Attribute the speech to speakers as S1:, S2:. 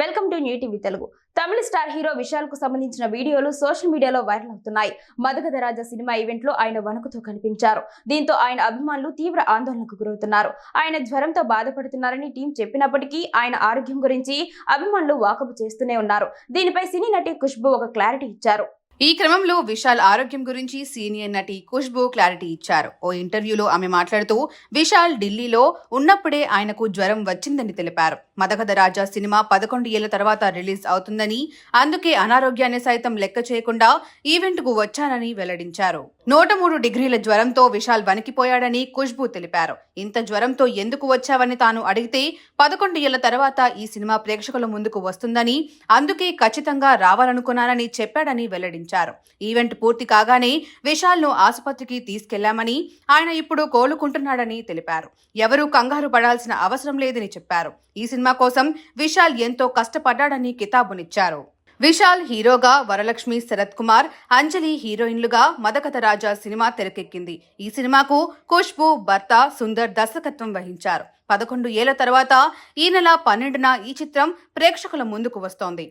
S1: Welcome to new TV Telugu. Tamil star hero Vishal కు సంబంధించిన వీడియోలు సోషల్ మీడియాలో వైరల్ అవుతున్నాయి. మదగధ రాజా సినిమా ఈవెంట్ లో ఆయన వణుకుతో కనిపించారు. దీంతో ఆయన అభిమానులు తీవ్ర ఆందోళనకు గురవుతున్నారు. ఆయన జ్వరంతో బాధపడుతున్నారని టీం చెప్పినప్పటికీ ఆయన ఆరోగ్యం గురించి అభిమానులు వాకబు చేస్తూనే ఉన్నారు. దీనిపై సినీ నటి ఖుష్బూ ఒక క్లారిటీ ఇచ్చారు.
S2: ఈ క్రమంలో విశాల్ ఆరోగ్యం గురించి సీనియర్ నటి ఖుష్బూ క్లారిటీ ఇచ్చారు. ఓ ఇంటర్వ్యూలో ఆమె మాట్లాడుతూ విశాల్ ఢిల్లీలో ఉన్నప్పుడే ఆయనకు జ్వరం వచ్చిందని తెలిపారు. మదగధ రాజా సినిమా 11 ఏళ్ల తర్వాత రిలీజ్ అవుతుందని, అందుకే అనారోగ్యాన్ని సైతం లెక్క చేయకుండా ఈవెంట్ కు వచ్చానని వెల్లడించారు. 103 డిగ్రీల జ్వరంతో విశాల్ వణికిపోయాడని ఖుష్బూ తెలిపారు. ఇంత జ్వరంతో ఎందుకు వచ్చావని తాను అడిగితే 11 ఏళ్ల తర్వాత ఈ సినిమా ప్రేక్షకుల ముందుకు వస్తుందని, అందుకే ఖచ్చితంగా రావాలనుకున్నానని చెప్పాడని వెల్లడించారు. ఈవెంట్ పూర్తి కాగానే విశాల్ ను ఆసుపత్రికి తీసుకెళ్లామని, ఆయన ఇప్పుడు కోలుకుంటున్నాడని తెలిపారు. ఎవరూ కంగారు పడాల్సిన అవసరం లేదని చెప్పారు. ఈ సినిమా కోసం విశాల్ ఎంతో కష్టపడ్డాడని కితాబునిచ్చారు. విశాల్ హీరోగా వరలక్ష్మి, శరత్ కుమార్, అంజలి హీరోయిన్లుగా మదగధ రాజా సినిమా తెరకెక్కింది. ఈ సినిమాకు ఖుష్బూ భర్త సుందర్ దర్శకత్వం వహించారు. 11 ఏళ్ల తర్వాత ఈ నెల 12న ఈ చిత్రం ప్రేక్షకుల ముందుకు వస్తోంది.